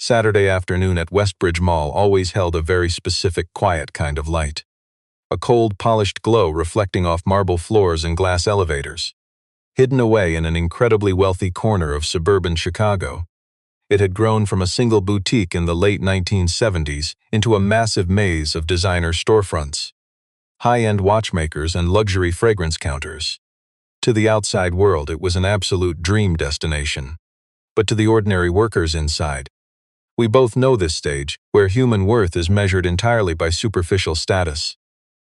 Saturday afternoon at Westbridge Mall always held a very specific, quiet kind of light. A cold, polished glow reflecting off marble floors and glass elevators. Hidden away in an incredibly wealthy corner of suburban Chicago, it had grown from a single boutique in the late 1970s into a massive maze of designer storefronts, high-end watchmakers, and luxury fragrance counters. To the outside world, it was an absolute dream destination. But to the ordinary workers inside, we both know this stage, where human worth is measured entirely by superficial status.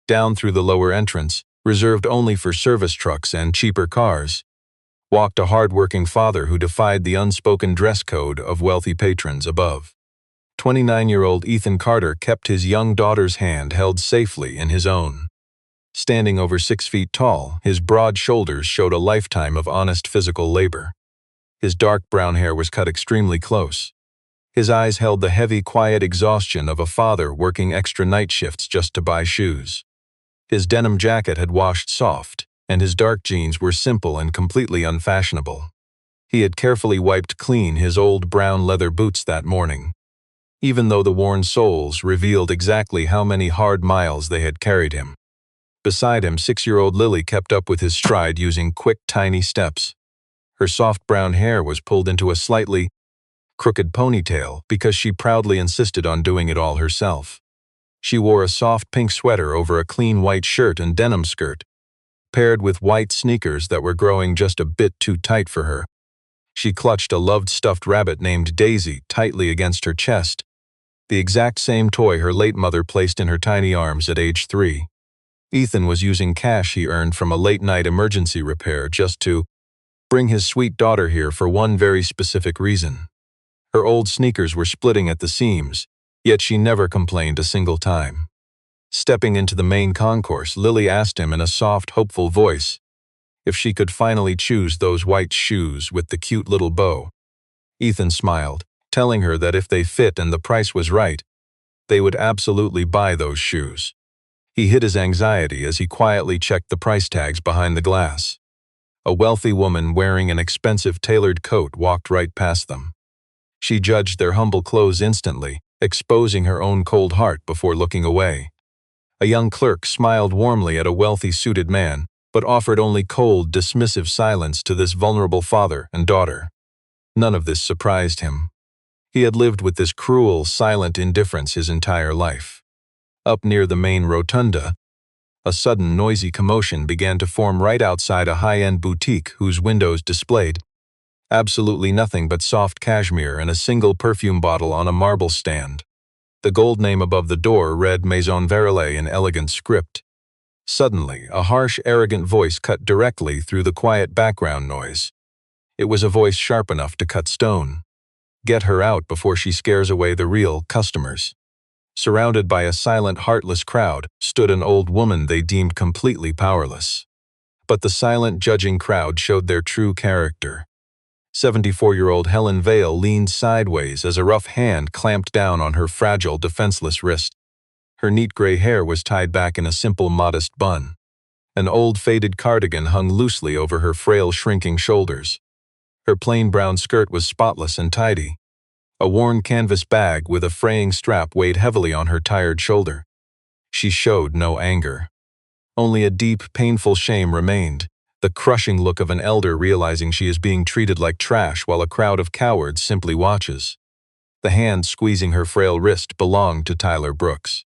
Down through the lower entrance, reserved only for service trucks and cheaper cars, walked a hard-working father who defied the unspoken dress code of wealthy patrons above. 29-year-old Ethan Carter kept his young daughter's hand held safely in his own. Standing over 6 feet tall, his broad shoulders showed a lifetime of honest physical labor. His dark brown hair was cut extremely close. His eyes held the heavy, quiet exhaustion of a father working extra night shifts just to buy shoes. His denim jacket had washed soft, and his dark jeans were simple and completely unfashionable. He had carefully wiped clean his old brown leather boots that morning, even though the worn soles revealed exactly how many hard miles they had carried him. Beside him, 6-year-old Lily kept up with his stride using quick, tiny steps. Her soft brown hair was pulled into a slightly crooked ponytail because she proudly insisted on doing it all herself. She wore a soft pink sweater over a clean white shirt and denim skirt, paired with white sneakers that were growing just a bit too tight for her. She clutched a loved stuffed rabbit named Daisy tightly against her chest, the exact same toy her late mother placed in her tiny arms at age 3. Ethan was using cash he earned from a late-night emergency repair just to bring his sweet daughter here for one very specific reason. Her old sneakers were splitting at the seams, yet she never complained a single time. Stepping into the main concourse, Lily asked him in a soft, hopeful voice if she could finally choose those white shoes with the cute little bow. Ethan smiled, telling her that if they fit and the price was right, they would absolutely buy those shoes. He hid his anxiety as he quietly checked the price tags behind the glass. A wealthy woman wearing an expensive tailored coat walked right past them. She judged their humble clothes instantly, exposing her own cold heart before looking away. A young clerk smiled warmly at a wealthy suited man, but offered only cold, dismissive silence to this vulnerable father and daughter. None of this surprised him. He had lived with this cruel, silent indifference his entire life. Up near the main rotunda, a sudden noisy commotion began to form right outside a high-end boutique whose windows displayed absolutely nothing but soft cashmere and a single perfume bottle on a marble stand. The gold name above the door read Maison Verlet in elegant script. Suddenly, a harsh, arrogant voice cut directly through the quiet background noise. It was a voice sharp enough to cut stone. Get her out before she scares away the real customers. Surrounded by a silent, heartless crowd, stood an old woman they deemed completely powerless. But the silent, judging crowd showed their true character. 74-year-old Helen Vale leaned sideways as a rough hand clamped down on her fragile, defenseless wrist. Her neat gray hair was tied back in a simple, modest bun. An old, faded cardigan hung loosely over her frail, shrinking shoulders. Her plain brown skirt was spotless and tidy. A worn canvas bag with a fraying strap weighed heavily on her tired shoulder. She showed no anger. Only a deep, painful shame remained, the crushing look of an elder realizing she is being treated like trash while a crowd of cowards simply watches. The hand squeezing her frail wrist belonged to Tyler Brooks.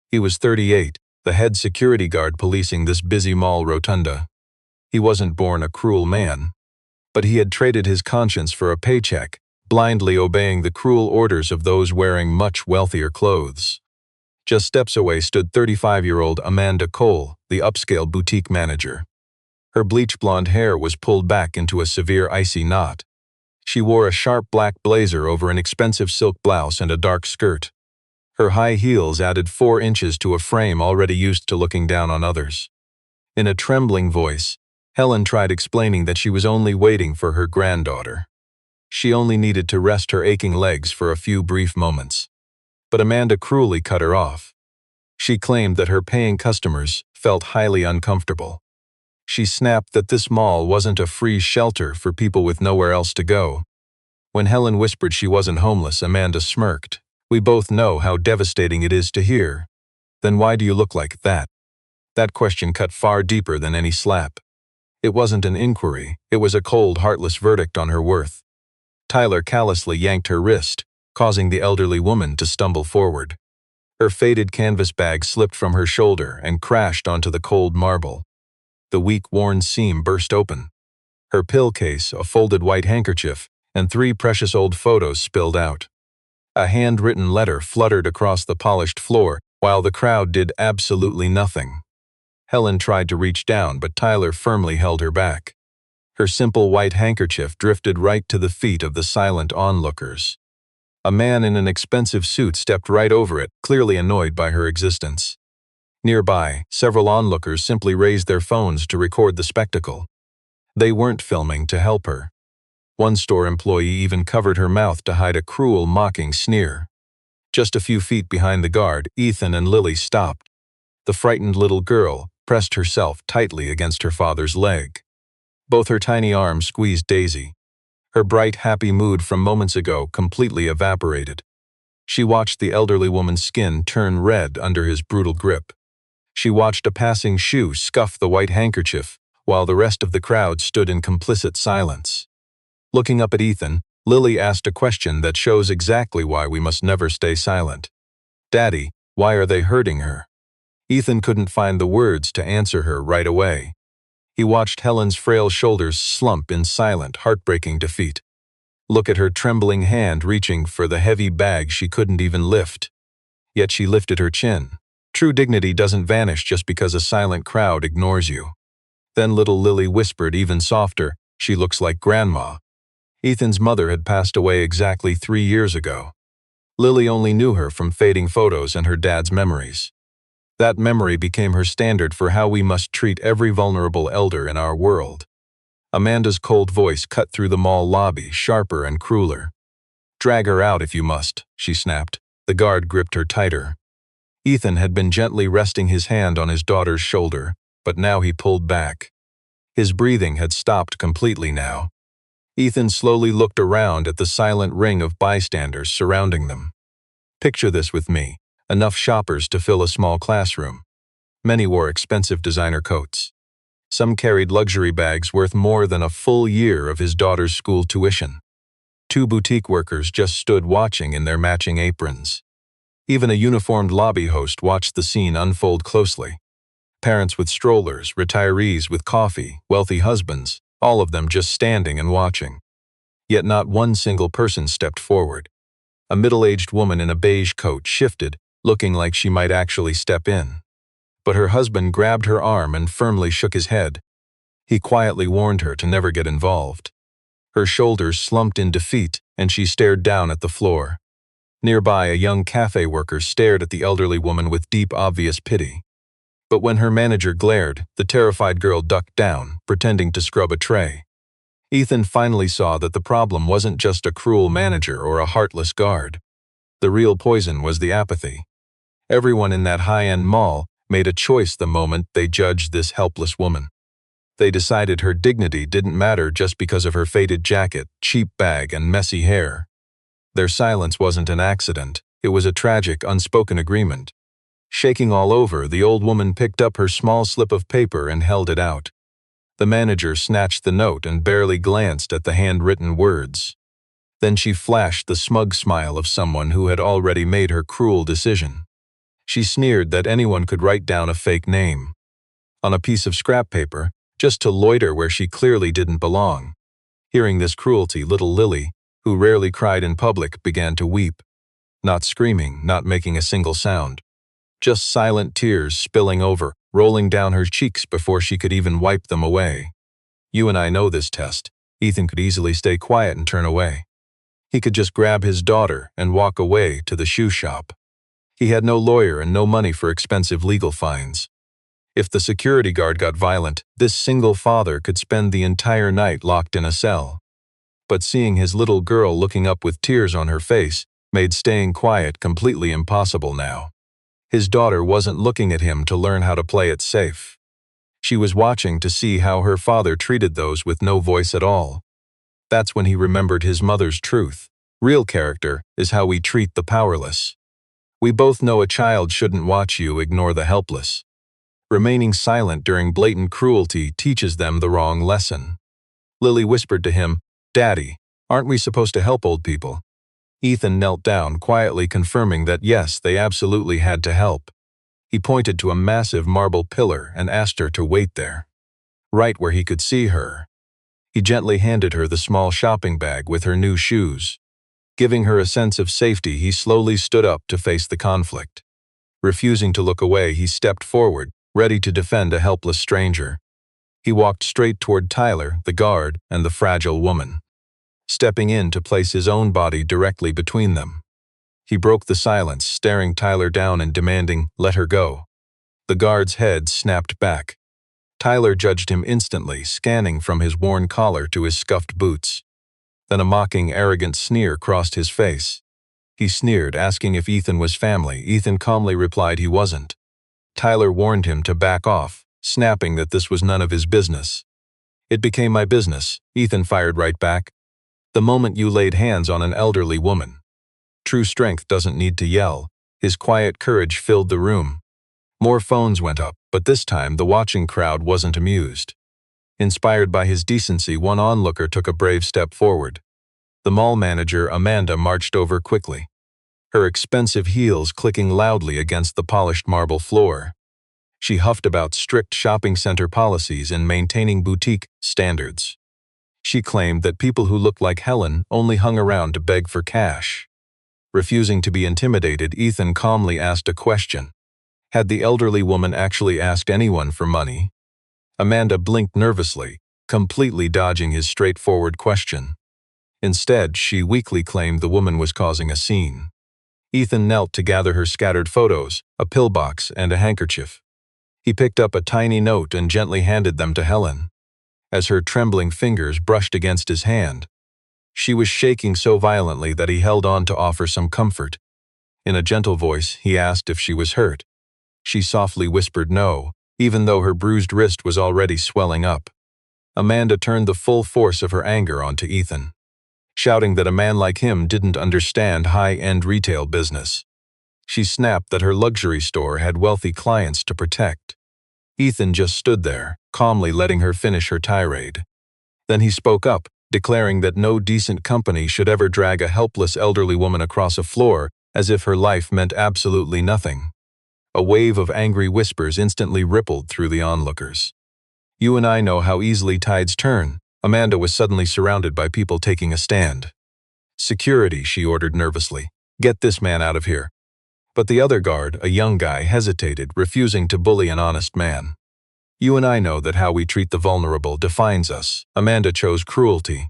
He was 38, the head security guard policing this busy mall rotunda. He wasn't born a cruel man, but he had traded his conscience for a paycheck, blindly obeying the cruel orders of those wearing much wealthier clothes. Just steps away stood 35-year-old Amanda Cole, the upscale boutique manager. Her bleach blonde hair was pulled back into a severe icy knot. She wore a sharp black blazer over an expensive silk blouse and a dark skirt. Her high heels added 4 inches to a frame already used to looking down on others. In a trembling voice, Helen tried explaining that she was only waiting for her granddaughter. She only needed to rest her aching legs for a few brief moments. But Amanda cruelly cut her off. She claimed that her paying customers felt highly uncomfortable. She snapped that this mall wasn't a free shelter for people with nowhere else to go. When Helen whispered she wasn't homeless, Amanda smirked. We both know how devastating it is to hear. Then why do you look like that? That question cut far deeper than any slap. It wasn't an inquiry, it was a cold, heartless verdict on her worth. Tyler callously yanked her wrist, causing the elderly woman to stumble forward. Her faded canvas bag slipped from her shoulder and crashed onto the cold marble. The weak, worn seam burst open. Her pill case, a folded white handkerchief, and 3 precious old photos spilled out. A handwritten letter fluttered across the polished floor, while the crowd did absolutely nothing. Helen tried to reach down, but Tyler firmly held her back. Her simple white handkerchief drifted right to the feet of the silent onlookers. A man in an expensive suit stepped right over it, clearly annoyed by her existence. Nearby, several onlookers simply raised their phones to record the spectacle. They weren't filming to help her. One store employee even covered her mouth to hide a cruel, mocking sneer. Just a few feet behind the guard, Ethan and Lily stopped. The frightened little girl pressed herself tightly against her father's leg. Both her tiny arms squeezed Daisy. Her bright, happy mood from moments ago completely evaporated. She watched the elderly woman's skin turn red under his brutal grip. She watched a passing shoe scuff the white handkerchief, while the rest of the crowd stood in complicit silence. Looking up at Ethan, Lily asked a question that shows exactly why we must never stay silent. Daddy, why are they hurting her? Ethan couldn't find the words to answer her right away. He watched Helen's frail shoulders slump in silent, heartbreaking defeat. Look at her trembling hand reaching for the heavy bag she couldn't even lift. Yet she lifted her chin. True dignity doesn't vanish just because a silent crowd ignores you. Then little Lily whispered even softer, "She looks like Grandma." Ethan's mother had passed away exactly 3 years ago. Lily only knew her from fading photos and her dad's memories. That memory became her standard for how we must treat every vulnerable elder in our world. Amanda's cold voice cut through the mall lobby, sharper and crueler. "Drag her out if you must," she snapped. The guard gripped her tighter. Ethan had been gently resting his hand on his daughter's shoulder, but now he pulled back. His breathing had stopped completely now. Ethan slowly looked around at the silent ring of bystanders surrounding them. Picture this with me, enough shoppers to fill a small classroom. Many wore expensive designer coats. Some carried luxury bags worth more than a full year of his daughter's school tuition. 2 boutique workers just stood watching in their matching aprons. Even a uniformed lobby host watched the scene unfold closely. Parents with strollers, retirees with coffee, wealthy husbands, all of them just standing and watching. Yet not one single person stepped forward. A middle-aged woman in a beige coat shifted, looking like she might actually step in. But her husband grabbed her arm and firmly shook his head. He quietly warned her to never get involved. Her shoulders slumped in defeat, and she stared down at the floor. Nearby, a young cafe worker stared at the elderly woman with deep, obvious pity. But when her manager glared, the terrified girl ducked down, pretending to scrub a tray. Ethan finally saw that the problem wasn't just a cruel manager or a heartless guard. The real poison was the apathy. Everyone in that high-end mall made a choice the moment they judged this helpless woman. They decided her dignity didn't matter just because of her faded jacket, cheap bag, and messy hair. Their silence wasn't an accident, it was a tragic, unspoken agreement. Shaking all over, the old woman picked up her small slip of paper and held it out. The manager snatched the note and barely glanced at the handwritten words. Then she flashed the smug smile of someone who had already made her cruel decision. She sneered that anyone could write down a fake name on a piece of scrap paper, just to loiter where she clearly didn't belong. Hearing this cruelty, little Lily, who rarely cried in public, began to weep. Not screaming, not making a single sound. Just silent tears spilling over, rolling down her cheeks before she could even wipe them away. You and I know this test. Ethan could easily stay quiet and turn away. He could just grab his daughter and walk away to the shoe shop. He had no lawyer and no money for expensive legal fines. If the security guard got violent, this single father could spend the entire night locked in a cell. But seeing his little girl looking up with tears on her face made staying quiet completely impossible now. His daughter wasn't looking at him to learn how to play it safe. She was watching to see how her father treated those with no voice at all. That's when he remembered his mother's truth. Real character is how we treat the powerless. We both know a child shouldn't watch you ignore the helpless. Remaining silent during blatant cruelty teaches them the wrong lesson. Lily whispered to him, "Daddy, aren't we supposed to help old people?" Ethan knelt down, quietly confirming that yes, they absolutely had to help. He pointed to a massive marble pillar and asked her to wait there, right where he could see her. He gently handed her the small shopping bag with her new shoes. Giving her a sense of safety, he slowly stood up to face the conflict. Refusing to look away, he stepped forward, ready to defend a helpless stranger. He walked straight toward Tyler, the guard, and the fragile woman, stepping in to place his own body directly between them. He broke the silence, staring Tyler down and demanding, "Let her go." The guard's head snapped back. Tyler judged him instantly, scanning from his worn collar to his scuffed boots. Then a mocking, arrogant sneer crossed his face. He sneered, asking if Ethan was family. Ethan calmly replied he wasn't. Tyler warned him to back off, snapping that this was none of his business. "It became my business," Ethan fired right back. "The moment you laid hands on an elderly woman." True strength doesn't need to yell. His quiet courage filled the room. More phones went up, but this time the watching crowd wasn't amused. Inspired by his decency, one onlooker took a brave step forward. The mall manager, Amanda, marched over quickly, her expensive heels clicking loudly against the polished marble floor. She huffed about strict shopping center policies and maintaining boutique standards. She claimed that people who looked like Helen only hung around to beg for cash. Refusing to be intimidated, Ethan calmly asked a question. Had the elderly woman actually asked anyone for money? Amanda blinked nervously, completely dodging his straightforward question. Instead, she weakly claimed the woman was causing a scene. Ethan knelt to gather her scattered photos, a pillbox, and a handkerchief. He picked up a tiny note and gently handed them to Helen. As her trembling fingers brushed against his hand, she was shaking so violently that he held on to offer some comfort. In a gentle voice, he asked if she was hurt. She softly whispered no, even though her bruised wrist was already swelling up. Amanda turned the full force of her anger onto Ethan, shouting that a man like him didn't understand high-end retail business. She snapped that her luxury store had wealthy clients to protect. Ethan just stood there, calmly letting her finish her tirade. Then he spoke up, declaring that no decent company should ever drag a helpless elderly woman across a floor as if her life meant absolutely nothing. A wave of angry whispers instantly rippled through the onlookers. "You and I know how easily tides turn." Amanda was suddenly surrounded by people taking a stand. "Security," she ordered nervously. "Get this man out of here." But the other guard, a young guy, hesitated, refusing to bully an honest man. "You and I know that how we treat the vulnerable defines us." Amanda chose cruelty.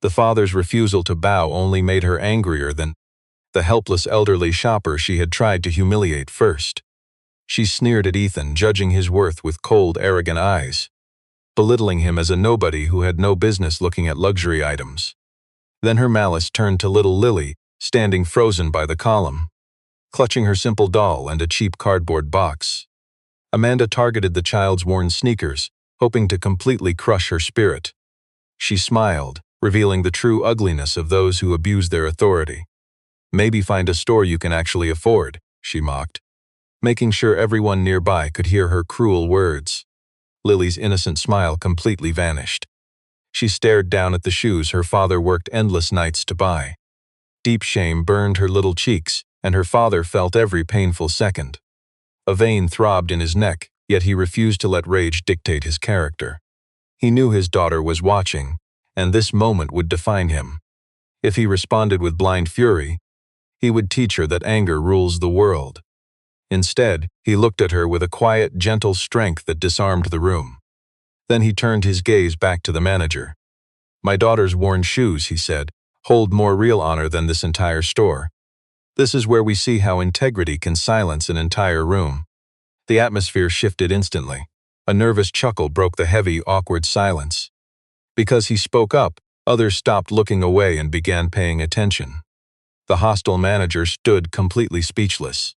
The father's refusal to bow only made her angrier than the helpless elderly shopper she had tried to humiliate first. She sneered at Ethan, judging his worth with cold, arrogant eyes, belittling him as a nobody who had no business looking at luxury items. Then her malice turned to little Lily, standing frozen by the column, clutching her simple doll and a cheap cardboard box. Amanda targeted the child's worn sneakers, hoping to completely crush her spirit. She smiled, revealing the true ugliness of those who abuse their authority. "Maybe find a store you can actually afford," she mocked, making sure everyone nearby could hear her cruel words. Lily's innocent smile completely vanished. She stared down at the shoes her father worked endless nights to buy. Deep shame burned her little cheeks, and her father felt every painful second. A vein throbbed in his neck, yet he refused to let rage dictate his character. He knew his daughter was watching, and this moment would define him. If he responded with blind fury, he would teach her that anger rules the world. Instead, he looked at her with a quiet, gentle strength that disarmed the room. Then he turned his gaze back to the manager. "My daughter's worn shoes," he said, "hold more real honor than this entire store." This is where we see how integrity can silence an entire room. The atmosphere shifted instantly. A nervous chuckle broke the heavy, awkward silence. Because he spoke up, others stopped looking away and began paying attention. The hostile manager stood completely speechless.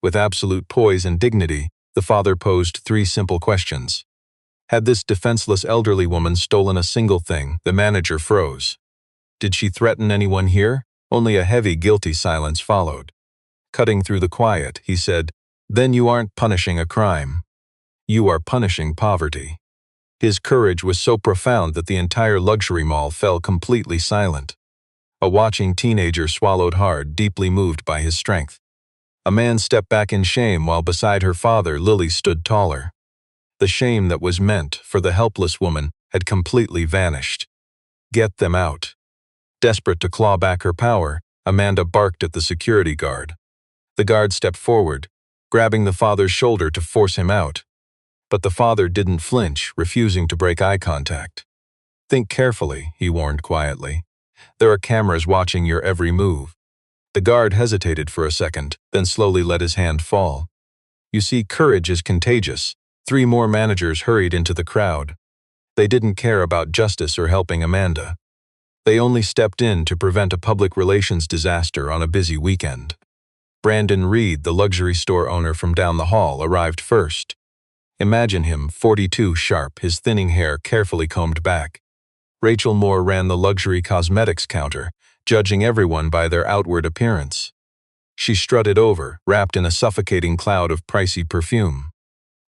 With absolute poise and dignity, the father posed 3 simple questions. Had this defenseless elderly woman stolen a single thing, the manager froze. Did she threaten anyone here? Only a heavy, guilty silence followed. Cutting through the quiet, he said, "Then you aren't punishing a crime. You are punishing poverty." His courage was so profound that the entire luxury mall fell completely silent. A watching teenager swallowed hard, deeply moved by his strength. A man stepped back in shame while beside her father, Lily stood taller. The shame that was meant for the helpless woman had completely vanished. "Get them out." Desperate to claw back her power, Amanda barked at the security guard. The guard stepped forward, grabbing the father's shoulder to force him out. But the father didn't flinch, refusing to break eye contact. "Think carefully," he warned quietly. "There are cameras watching your every move." The guard hesitated for a second, then slowly let his hand fall. You see, courage is contagious. 3 more managers hurried into the crowd. They didn't care about justice or helping Amanda. They only stepped in to prevent a public relations disaster on a busy weekend. Brandon Reed, the luxury store owner from down the hall, arrived first. Imagine him, 42, sharp, his thinning hair carefully combed back. Rachel Moore ran the luxury cosmetics counter, judging everyone by their outward appearance. She strutted over, wrapped in a suffocating cloud of pricey perfume.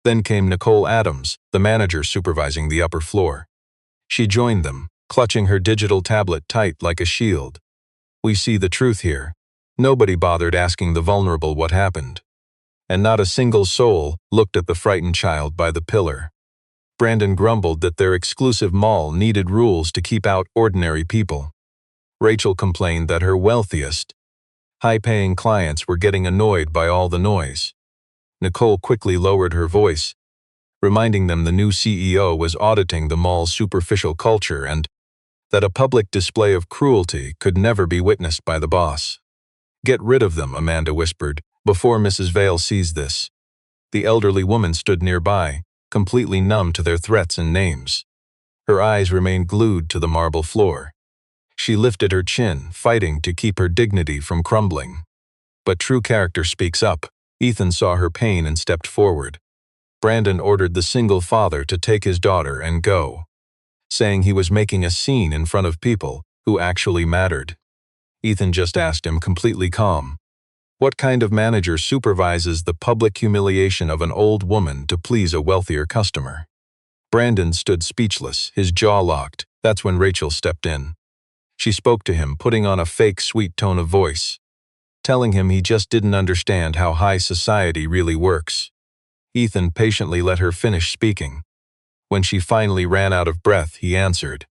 Then came Nicole Adams, the manager supervising the upper floor. She joined them, clutching her digital tablet tight like a shield. "We see the truth here." Nobody bothered asking the vulnerable what happened. And not a single soul looked at the frightened child by the pillar. Brandon grumbled that their exclusive mall needed rules to keep out ordinary people. Rachel complained that her wealthiest, high-paying clients were getting annoyed by all the noise. Nicole quickly lowered her voice, reminding them the new CEO was auditing the mall's superficial culture and that a public display of cruelty could never be witnessed by the boss. "Get rid of them," Amanda whispered, "before Mrs. Vale sees this." The elderly woman stood nearby, completely numb to their threats and names. Her eyes remained glued to the marble floor. She lifted her chin, fighting to keep her dignity from crumbling. But true character speaks up. Ethan saw her pain and stepped forward. Brandon ordered the single father to take his daughter and go, saying he was making a scene in front of people who actually mattered. Ethan just asked him, completely calm, "What kind of manager supervises the public humiliation of an old woman to please a wealthier customer?" Brandon stood speechless, his jaw locked. That's when Rachel stepped in. She spoke to him, putting on a fake sweet tone of voice, telling him he just didn't understand how high society really works. Ethan patiently let her finish speaking. When she finally ran out of breath, he answered,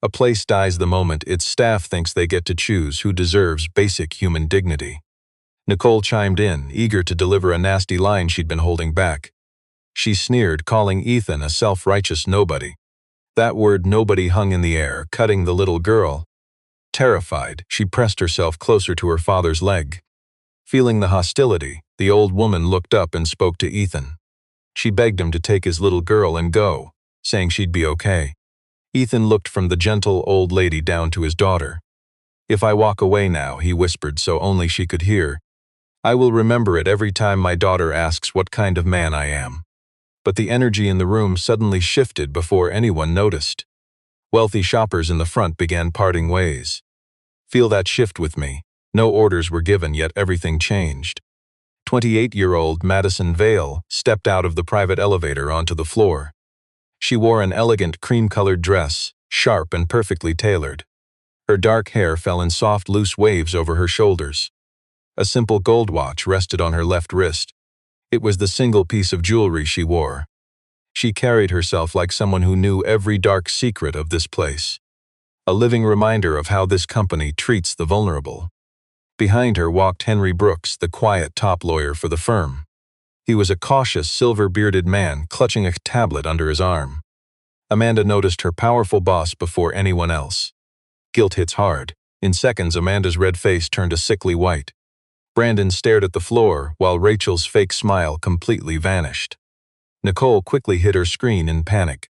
"A place dies the moment its staff thinks they get to choose who deserves basic human dignity." Nicole chimed in, eager to deliver a nasty line she'd been holding back. She sneered, calling Ethan a self-righteous nobody. That word nobody hung in the air, cutting the little girl. Terrified, she pressed herself closer to her father's leg. Feeling the hostility, the old woman looked up and spoke to Ethan. She begged him to take his little girl and go, saying she'd be okay. Ethan looked from the gentle old lady down to his daughter. "If I walk away now," he whispered so only she could hear, "I will remember it every time my daughter asks what kind of man I am." But the energy in the room suddenly shifted before anyone noticed. Wealthy shoppers in the front began parting ways. Feel that shift with me. No orders were given, yet everything changed. 28-year-old Madison Vale stepped out of the private elevator onto the floor. She wore an elegant cream-colored dress, sharp and perfectly tailored. Her dark hair fell in soft, loose waves over her shoulders. A simple gold watch rested on her left wrist. It was the single piece of jewelry she wore. She carried herself like someone who knew every dark secret of this place. A living reminder of how this company treats the vulnerable. Behind her walked Henry Brooks, the quiet top lawyer for the firm. He was a cautious, silver-bearded man clutching a tablet under his arm. Amanda noticed her powerful boss before anyone else. Guilt hits hard. In seconds, Amanda's red face turned a sickly white. Brandon stared at the floor, while Rachel's fake smile completely vanished. Nicole quickly hid her screen in panic.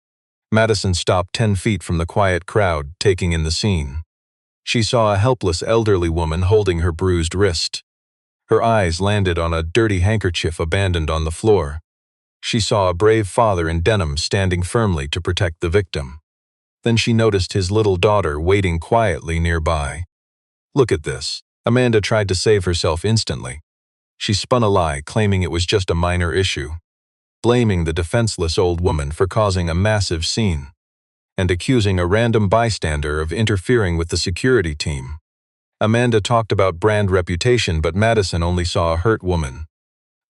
Madison stopped 10 feet from the quiet crowd, taking in the scene. She saw a helpless elderly woman holding her bruised wrist. Her eyes landed on a dirty handkerchief abandoned on the floor. She saw a brave father in denim standing firmly to protect the victim. Then she noticed his little daughter waiting quietly nearby. Look at this. Amanda tried to save herself instantly. She spun a lie, claiming it was just a minor issue, blaming the defenseless old woman for causing a massive scene, and accusing a random bystander of interfering with the security team. Amanda talked about brand reputation, but Madison only saw a hurt woman.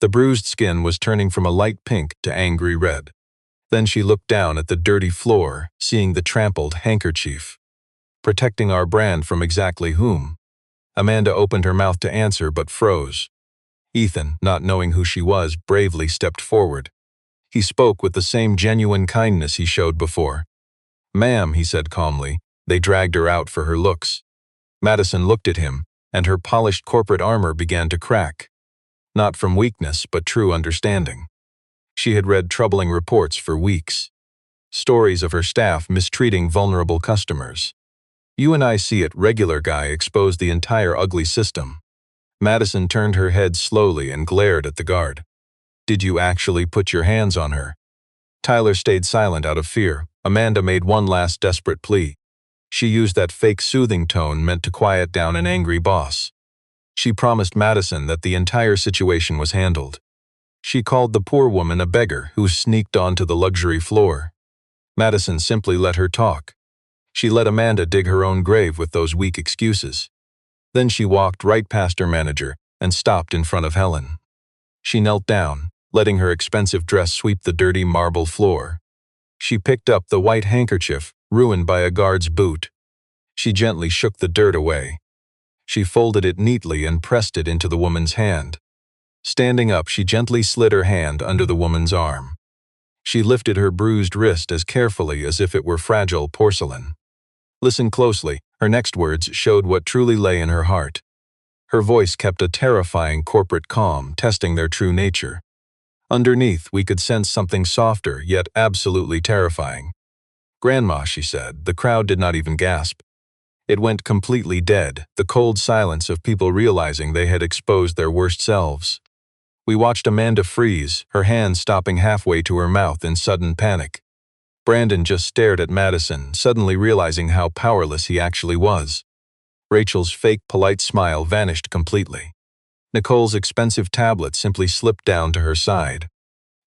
The bruised skin was turning from a light pink to angry red. Then she looked down at the dirty floor, seeing the trampled handkerchief. Protecting our brand from exactly whom? Amanda opened her mouth to answer but froze. Ethan, not knowing who she was, bravely stepped forward. He spoke with the same genuine kindness he showed before. "Ma'am," he said calmly. They dragged her out for her looks. Madison looked at him, and her polished corporate armor began to crack. Not from weakness, but true understanding. She had read troubling reports for weeks. Stories of her staff mistreating vulnerable customers. "You and I see it," regular guy exposed the entire ugly system. Madison turned her head slowly and glared at the guard. "Did you actually put your hands on her?" Tyler stayed silent out of fear. Amanda made one last desperate plea. She used that fake soothing tone meant to quiet down an angry boss. She promised Madison that the entire situation was handled. She called the poor woman a beggar who sneaked onto the luxury floor. Madison simply let her talk. She let Amanda dig her own grave with those weak excuses. Then she walked right past her manager and stopped in front of Helen. She knelt down, letting her expensive dress sweep the dirty marble floor. She picked up the white handkerchief, ruined by a guard's boot. She gently shook the dirt away. She folded it neatly and pressed it into the woman's hand. Standing up, she gently slid her hand under the woman's arm. She lifted her bruised wrist as carefully as if it were fragile porcelain. Listen closely. Her next words showed what truly lay in her heart. Her voice kept a terrifying corporate calm, testing their true nature. Underneath, we could sense something softer, yet absolutely terrifying. "Grandma," she said. The crowd did not even gasp. It went completely dead, the cold silence of people realizing they had exposed their worst selves. We watched Amanda freeze, her hand stopping halfway to her mouth in sudden panic. Brandon just stared at Madison, suddenly realizing how powerless he actually was. Rachel's fake polite smile vanished completely. Nicole's expensive tablet simply slipped down to her side.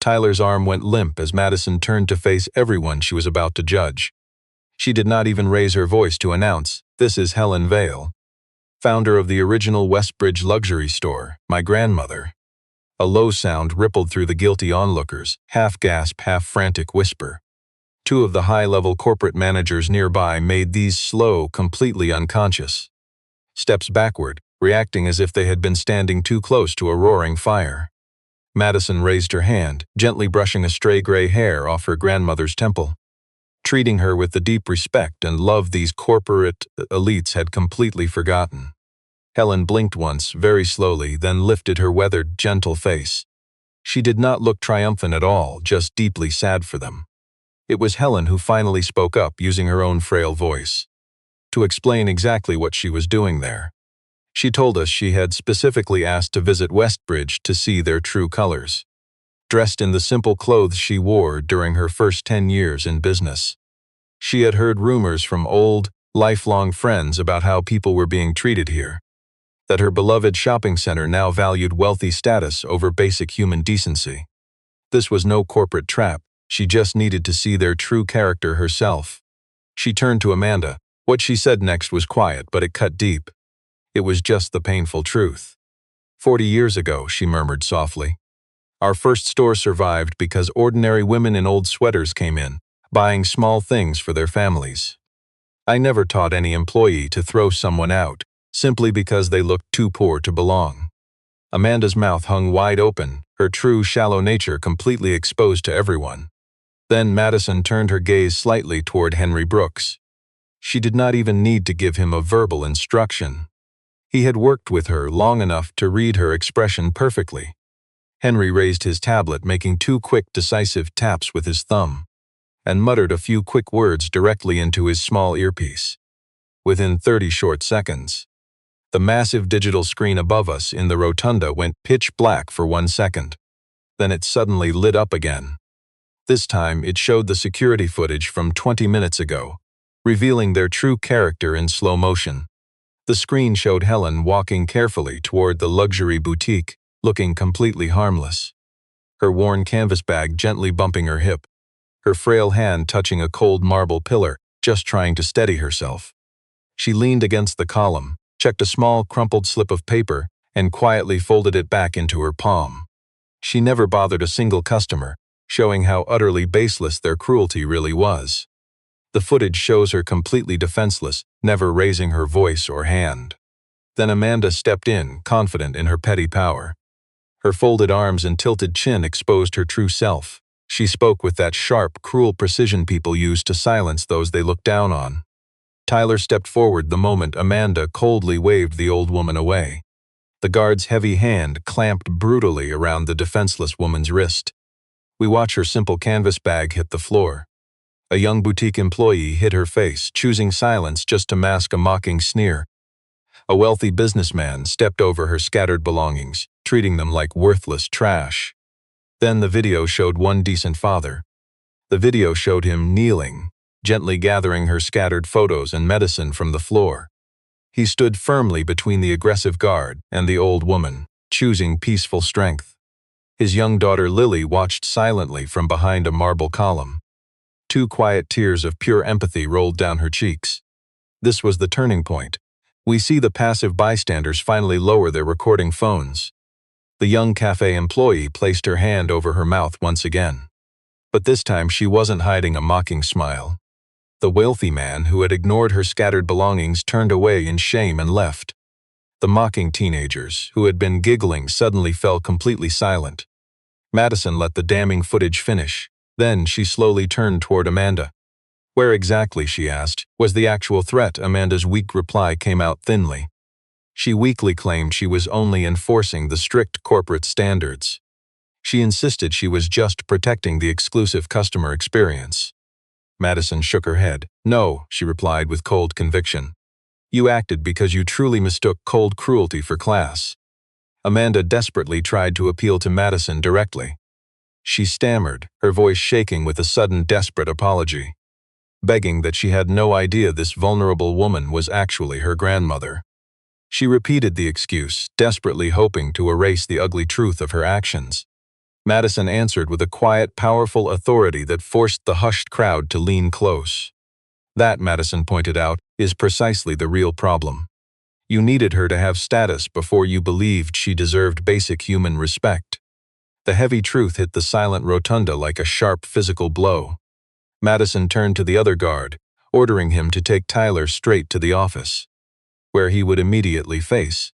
Tyler's arm went limp as Madison turned to face everyone she was about to judge. She did not even raise her voice to announce, "This is Helen Vale, founder of the original Westbridge luxury store, my grandmother." A low sound rippled through the guilty onlookers, half gasp, half frantic whisper. Two of the high-level corporate managers nearby made these slow, completely unconscious steps backward, reacting as if they had been standing too close to a roaring fire. Madison raised her hand, gently brushing a stray gray hair off her grandmother's temple. Treating her with the deep respect and love these corporate elites had completely forgotten. Helen blinked once, very slowly, then lifted her weathered, gentle face. She did not look triumphant at all, just deeply sad for them. It was Helen who finally spoke up, using her own frail voice, to explain exactly what she was doing there. She told us she had specifically asked to visit Westbridge to see their true colors. Dressed in the simple clothes she wore during her first 10 years in business. She had heard rumors from old, lifelong friends about how people were being treated here. That her beloved shopping center now valued wealthy status over basic human decency. This was no corporate trap. She just needed to see their true character herself. She turned to Amanda. What she said next was quiet, but it cut deep. It was just the painful truth. 40 years ago, she murmured softly. Our first store survived because ordinary women in old sweaters came in, buying small things for their families. I never taught any employee to throw someone out, simply because they looked too poor to belong. Amanda's mouth hung wide open, her true shallow nature completely exposed to everyone. Then Madison turned her gaze slightly toward Henry Brooks. She did not even need to give him a verbal instruction. He had worked with her long enough to read her expression perfectly. Henry raised his tablet, making 2 quick, decisive taps with his thumb, and muttered a few quick words directly into his small earpiece. Within 30 short seconds, the massive digital screen above us in the rotunda went pitch black for 1 second. Then it suddenly lit up again. This time, it showed the security footage from 20 minutes ago, revealing their true character in slow motion. The screen showed Helen walking carefully toward the luxury boutique, looking completely harmless. Her worn canvas bag gently bumping her hip, her frail hand touching a cold marble pillar, just trying to steady herself. She leaned against the column, checked a small crumpled slip of paper, and quietly folded it back into her palm. She never bothered a single customer, showing how utterly baseless their cruelty really was. The footage shows her completely defenseless, never raising her voice or hand. Then Amanda stepped in, confident in her petty power. Her folded arms and tilted chin exposed her true self. She spoke with that sharp, cruel precision people use to silence those they look down on. Tyler stepped forward the moment Amanda coldly waved the old woman away. The guard's heavy hand clamped brutally around the defenseless woman's wrist. We watch her simple canvas bag hit the floor. A young boutique employee hid her face, choosing silence just to mask a mocking sneer. A wealthy businessman stepped over her scattered belongings, treating them like worthless trash. Then the video showed one decent father. The video showed him kneeling, gently gathering her scattered photos and medicine from the floor. He stood firmly between the aggressive guard and the old woman, choosing peaceful strength. His young daughter Lily watched silently from behind a marble column. 2 quiet tears of pure empathy rolled down her cheeks. This was the turning point. We see the passive bystanders finally lower their recording phones. The young cafe employee placed her hand over her mouth once again. But this time she wasn't hiding a mocking smile. The wealthy man who had ignored her scattered belongings turned away in shame and left. The mocking teenagers, who had been giggling, suddenly fell completely silent. Madison let the damning footage finish. Then she slowly turned toward Amanda. Where exactly, she asked, was the actual threat? Amanda's weak reply came out thinly. She weakly claimed she was only enforcing the strict corporate standards. She insisted she was just protecting the exclusive customer experience. Madison shook her head. No, she replied with cold conviction. You acted because you truly mistook cold cruelty for class. Amanda desperately tried to appeal to Madison directly. She stammered, her voice shaking with a sudden desperate apology, begging that she had no idea this vulnerable woman was actually her grandmother. She repeated the excuse, desperately hoping to erase the ugly truth of her actions. Madison answered with a quiet, powerful authority that forced the hushed crowd to lean close. That, Madison pointed out, is precisely the real problem. You needed her to have status before you believed she deserved basic human respect. The heavy truth hit the silent rotunda like a sharp physical blow. Madison turned to the other guard, ordering him to take Tyler straight to the office, where he would immediately face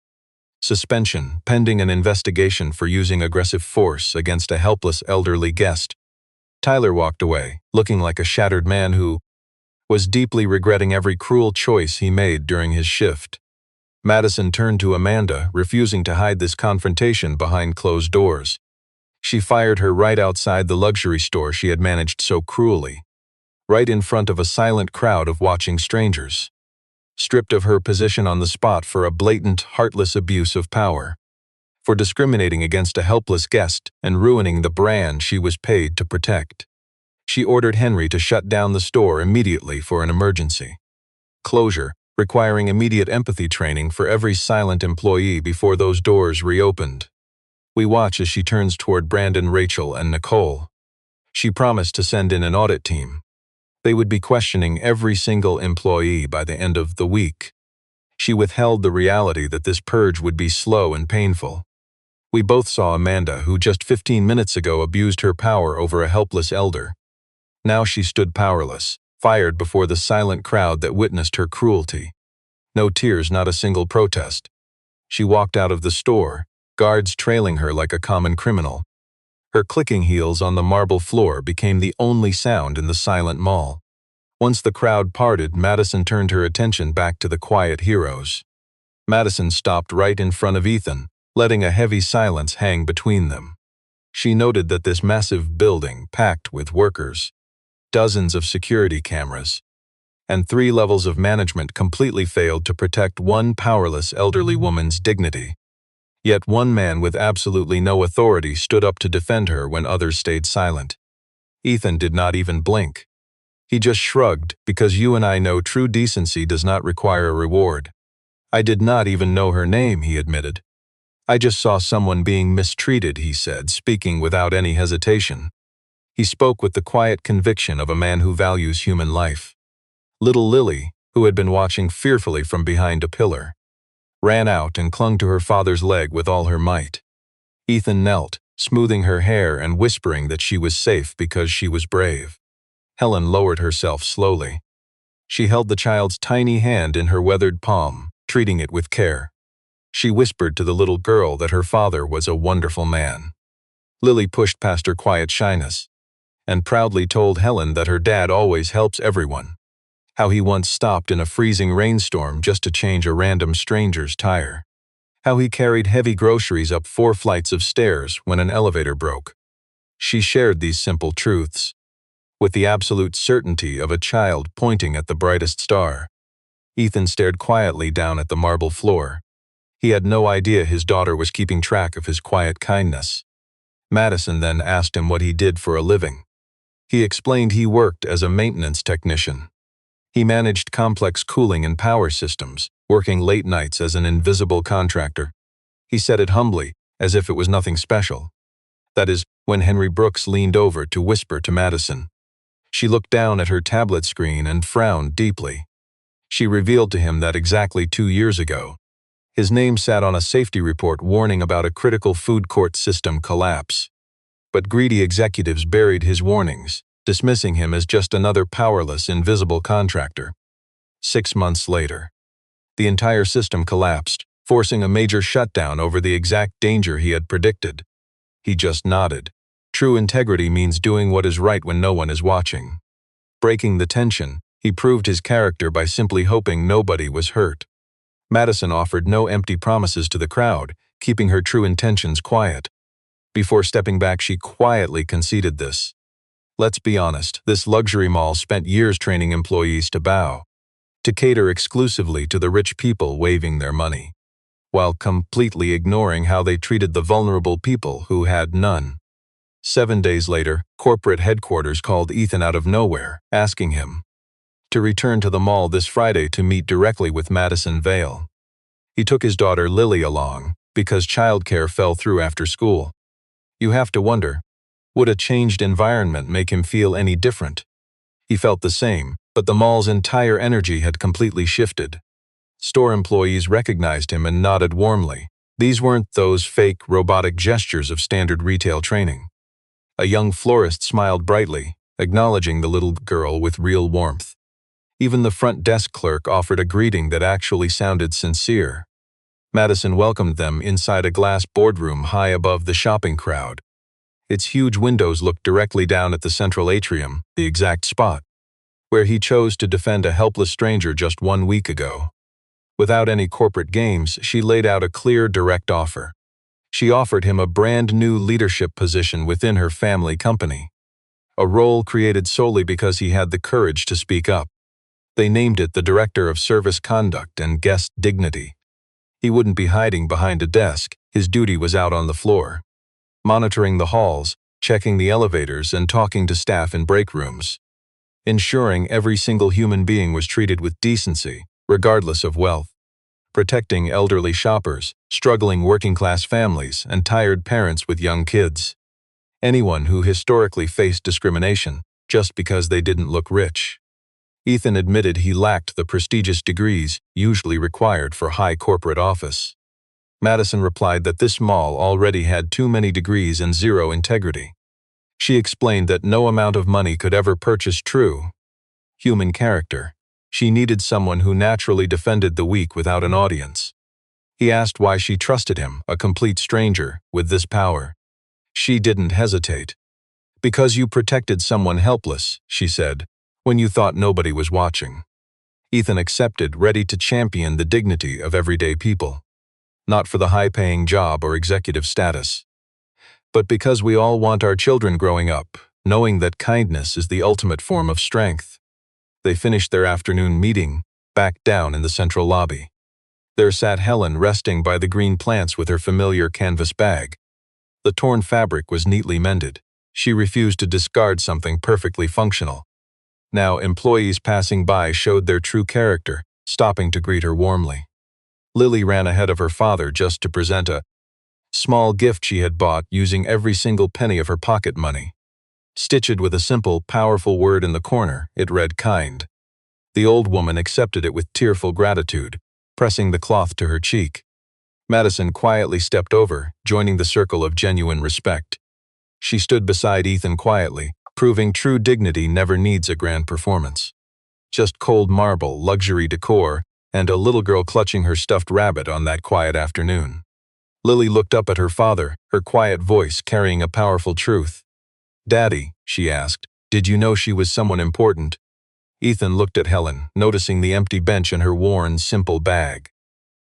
suspension, pending an investigation for using aggressive force against a helpless elderly guest. Tyler walked away, looking like a shattered man who was deeply regretting every cruel choice he made during his shift. Madison turned to Amanda, refusing to hide this confrontation behind closed doors. She fired her right outside the luxury store she had managed so cruelly, right in front of a silent crowd of watching strangers. Stripped of her position on the spot for a blatant, heartless abuse of power, for discriminating against a helpless guest and ruining the brand she was paid to protect. She ordered Henry to shut down the store immediately for an emergency closure, requiring immediate empathy training for every silent employee before those doors reopened. We watch as she turns toward Brandon, Rachel, and Nicole. She promised to send in an audit team. They would be questioning every single employee by the end of the week. She withheld the reality that this purge would be slow and painful. We both saw Amanda, who just 15 minutes ago abused her power over a helpless elder. Now she stood powerless, fired before the silent crowd that witnessed her cruelty. No tears, not a single protest. She walked out of the store, guards trailing her like a common criminal. Her clicking heels on the marble floor became the only sound in the silent mall. Once the crowd parted, Madison turned her attention back to the quiet heroes. Madison stopped right in front of Ethan, letting a heavy silence hang between them. She noted that this massive building, packed with workers, dozens of security cameras, and 3 levels of management completely failed to protect one powerless elderly woman's dignity. Yet one man with absolutely no authority stood up to defend her when others stayed silent. Ethan did not even blink. He just shrugged, because you and I know true decency does not require a reward. I did not even know her name, he admitted. I just saw someone being mistreated, he said, speaking without any hesitation. He spoke with the quiet conviction of a man who values human life. Little Lily, who had been watching fearfully from behind a pillar, ran out and clung to her father's leg with all her might. Ethan knelt, smoothing her hair and whispering that she was safe because she was brave. Helen lowered herself slowly. She held the child's tiny hand in her weathered palm, treating it with care. She whispered to the little girl that her father was a wonderful man. Lily pushed past her quiet shyness and proudly told Helen that her dad always helps everyone. How he once stopped in a freezing rainstorm just to change a random stranger's tire. How he carried heavy groceries up 4 flights of stairs when an elevator broke. She shared these simple truths with the absolute certainty of a child pointing at the brightest star. Ethan stared quietly down at the marble floor. He had no idea his daughter was keeping track of his quiet kindness. Madison then asked him what he did for a living. He explained he worked as a maintenance technician. He managed complex cooling and power systems, working late nights as an invisible contractor. He said it humbly, as if it was nothing special. That is, when Henry Brooks leaned over to whisper to Madison. She looked down at her tablet screen and frowned deeply. She revealed to him that exactly 2 years ago, his name sat on a safety report warning about a critical food court system collapse. But greedy executives buried his warnings, dismissing him as just another powerless, invisible contractor. 6 months later, the entire system collapsed, forcing a major shutdown over the exact danger he had predicted. He just nodded. True integrity means doing what is right when no one is watching. Breaking the tension, he proved his character by simply hoping nobody was hurt. Madison offered no empty promises to the crowd, keeping her true intentions quiet. Before stepping back, she quietly conceded this. Let's be honest, this luxury mall spent years training employees to bow, to cater exclusively to the rich people waving their money, while completely ignoring how they treated the vulnerable people who had none. 7 days later, corporate headquarters called Ethan out of nowhere, asking him to return to the mall this Friday to meet directly with Madison Vale. He took his daughter Lily along, because childcare fell through after school. You have to wonder, would a changed environment make him feel any different? He felt the same, but the mall's entire energy had completely shifted. Store employees recognized him and nodded warmly. These weren't those fake, robotic gestures of standard retail training. A young florist smiled brightly, acknowledging the little girl with real warmth. Even the front desk clerk offered a greeting that actually sounded sincere. Madison welcomed them inside a glass boardroom high above the shopping crowd. Its huge windows looked directly down at the central atrium, the exact spot where he chose to defend a helpless stranger just 1 week ago. Without any corporate games, she laid out a clear, direct offer. She offered him a brand new leadership position within her family company, a role created solely because he had the courage to speak up. They named it the Director of Service Conduct and Guest Dignity. He wouldn't be hiding behind a desk. His duty was out on the floor, monitoring the halls, checking the elevators, and talking to staff in break rooms, ensuring every single human being was treated with decency, regardless of wealth, protecting elderly shoppers, struggling working-class families, and tired parents with young kids. Anyone who historically faced discrimination just because they didn't look rich. Ethan admitted he lacked the prestigious degrees usually required for high corporate office. Madison replied that this mall already had too many degrees and zero integrity. She explained that no amount of money could ever purchase true human character. She needed someone who naturally defended the weak without an audience. He asked why she trusted him, a complete stranger, with this power. She didn't hesitate. Because you protected someone helpless, she said, when you thought nobody was watching. Ethan accepted, ready to champion the dignity of everyday people. Not for the high-paying job or executive status, but because we all want our children growing up, knowing that kindness is the ultimate form of strength. They finished their afternoon meeting, back down in the central lobby. There sat Helen resting by the green plants with her familiar canvas bag. The torn fabric was neatly mended. She refused to discard something perfectly functional. Now employees passing by showed their true character, stopping to greet her warmly. Lily ran ahead of her father just to present a small gift she had bought using every single penny of her pocket money. Stitched with a simple, powerful word in the corner, it read kind. The old woman accepted it with tearful gratitude, pressing the cloth to her cheek. Madison quietly stepped over, joining the circle of genuine respect. She stood beside Ethan quietly, proving true dignity never needs a grand performance. Just cold marble, luxury decor, and a little girl clutching her stuffed rabbit on that quiet afternoon. Lily looked up at her father, her quiet voice carrying a powerful truth. "Daddy," she asked, "did you know she was someone important?" Ethan looked at Helen, noticing the empty bench and her worn, simple bag.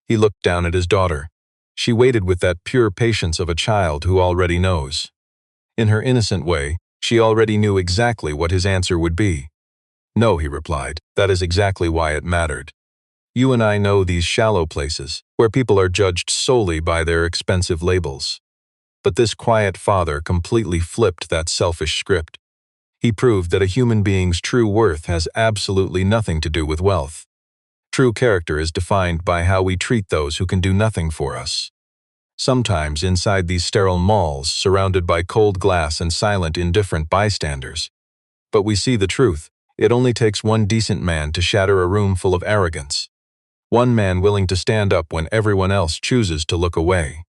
He looked down at his daughter. She waited with that pure patience of a child who already knows. In her innocent way, she already knew exactly what his answer would be. "No," he replied, "that is exactly why it mattered. You and I know these shallow places, where people are judged solely by their expensive labels." But this quiet father completely flipped that selfish script. He proved that a human being's true worth has absolutely nothing to do with wealth. True character is defined by how we treat those who can do nothing for us. Sometimes inside these sterile malls, surrounded by cold glass and silent, indifferent bystanders. But we see the truth. It only takes one decent man to shatter a room full of arrogance. One man willing to stand up when everyone else chooses to look away.